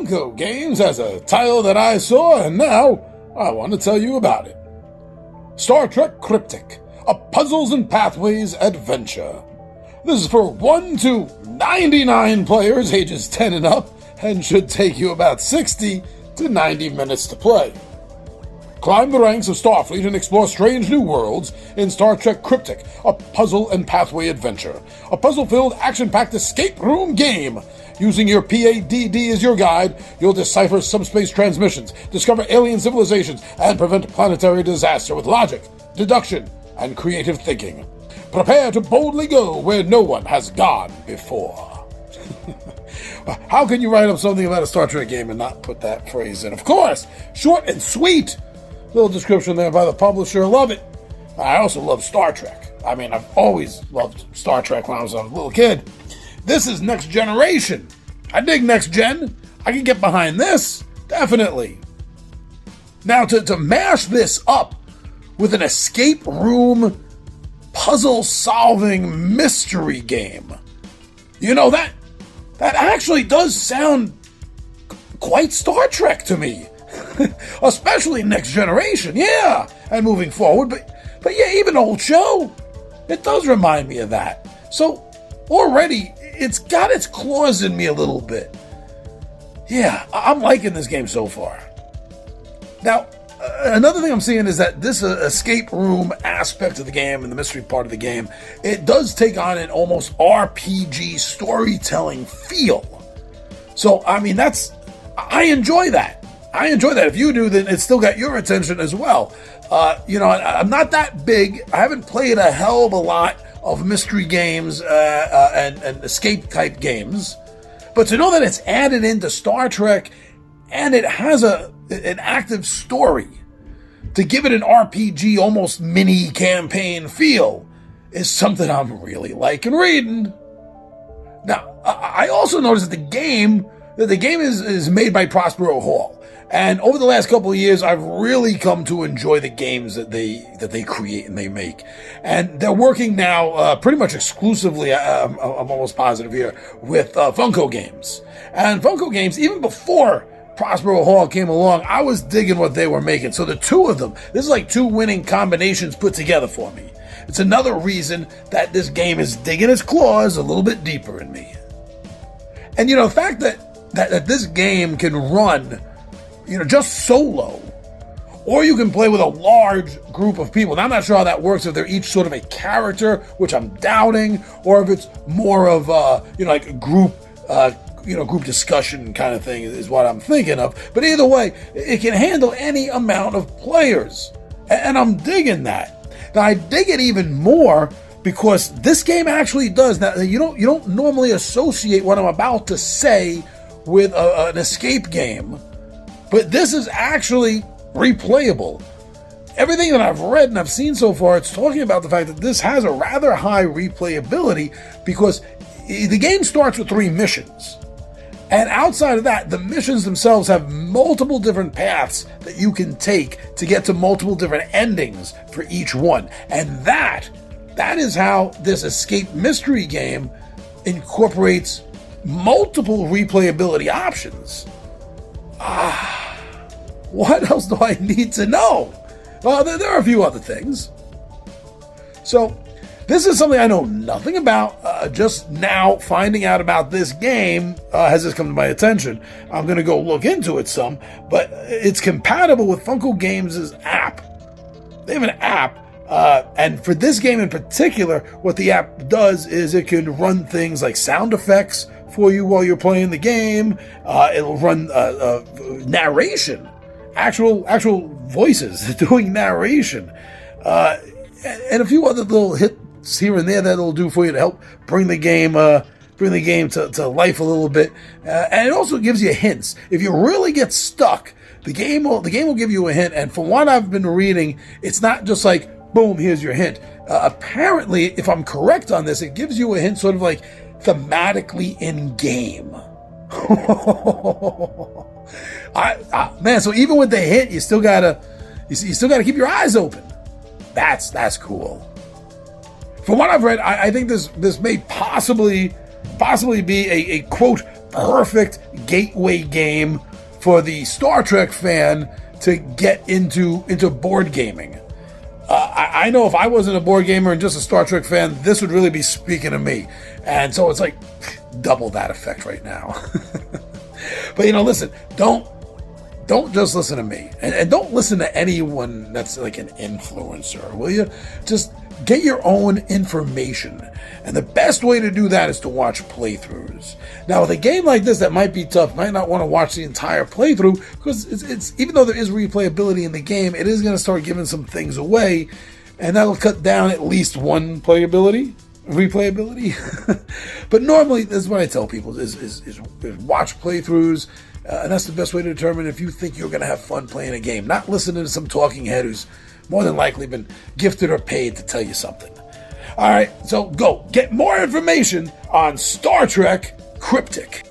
Funko Games has a title that I saw, and now I want to tell you about it. Star Trek Cryptic, a puzzles and pathways adventure. This is for 1 to 99 players ages 10 and up, and should take you about 60 to 90 minutes to play. Climb the ranks of Starfleet and explore strange new worlds in Star Trek Cryptic, a puzzle and pathway adventure. A puzzle-filled, action-packed escape room game. Using your PADD as your guide, you'll decipher subspace transmissions, discover alien civilizations, and prevent planetary disaster with logic, deduction, and creative thinking. Prepare to boldly go where no one has gone before. How can you write up something about a Star Trek game and not put that phrase in? Of course, short and sweet. Little description there by the publisher. Love it. I also love Star Trek. I mean, I've always loved Star Trek when I was a little kid. This is Next Generation. I dig Next Gen. I can get behind this. Definitely. Now, to mash this up with an escape room puzzle-solving mystery game, you know, that actually does sound quite Star Trek to me. Especially Next Generation, yeah, and moving forward, but yeah, even old show, it does remind me of that. So already, it's got its claws in me a little bit. Yeah, I'm liking this game so far. Now, another thing I'm seeing is that this escape room aspect of the game and the mystery part of the game, it does take on an almost RPG storytelling feel. So, I mean, I enjoy that. If you do, then it's still got your attention as well. I'm not that big. I haven't played a hell of a lot of mystery games and escape type games. But to know that it's added into Star Trek and it has an active story to give it an RPG, almost mini campaign feel, is something I'm really liking reading. Now, I also noticed that the game is made by Prospero Hall. And over the last couple of years, I've really come to enjoy the games that they create and they make. And they're working now pretty much exclusively, I'm almost positive here, with Funko Games. And Funko Games, even before Prospero Hall came along, I was digging what they were making. So the two of them, this is like two winning combinations put together for me. It's another reason that this game is digging its claws a little bit deeper in me. And the fact that this game can run just solo, or you can play with a large group of people. Now, I'm not sure how that works, if they're each sort of a character, which I'm doubting, or if it's more of like a group discussion kind of thing is what I'm thinking of. But either way, it can handle any amount of players, and I'm digging that. Now, I dig it even more because this game actually does. Now, you don't normally associate what I'm about to say with an escape game. But this is actually replayable. Everything that I've read and I've seen so far, it's talking about the fact that this has a rather high replayability because the game starts with 3 missions. And outside of that, the missions themselves have multiple different paths that you can take to get to multiple different endings for each one. And that is how this escape mystery game incorporates multiple replayability options. What else do I need to know? Well, there are a few other things. So, this is something I know nothing about. Just now finding out about this game has just come to my attention. I'm going to go look into it some, but it's compatible with Funko Games' app. They have an app, and for this game in particular, what the app does is it can run things like sound effects for you while you're playing the game. It'll run narration. Actual voices doing narration, and a few other little hits here and there that it'll do for you to help bring the game to life a little bit. And it also gives you hints. If you really get stuck, the game will give you a hint. And from what I've been reading, it's not just like, boom, here's your hint. Apparently, if I'm correct on this, it gives you a hint sort of like thematically in game. Man, so even with the hit, you still gotta keep your eyes open. That's cool. From what I've read, I think this may possibly be a quote perfect gateway game for the Star Trek fan to get into board gaming. I know if I wasn't a board gamer and just a Star Trek fan, this would really be speaking to me. And so it's like double that effect right now. But listen, don't just listen to me, and don't listen to anyone that's like an influencer, will you? Just get your own information. And the best way to do that is to watch playthroughs. Now, with a game like this that might be tough, might not want to watch the entire playthrough, because it's even though there is replayability in the game, it is going to start giving some things away, and that'll cut down at least one replayability. But normally, this is what I tell people, is watch playthroughs, and that's the best way to determine if you think you're going to have fun playing a game, not listening to some talking head who's more than likely been gifted or paid to tell you something. All right, so go get more information on Star Trek Cryptic.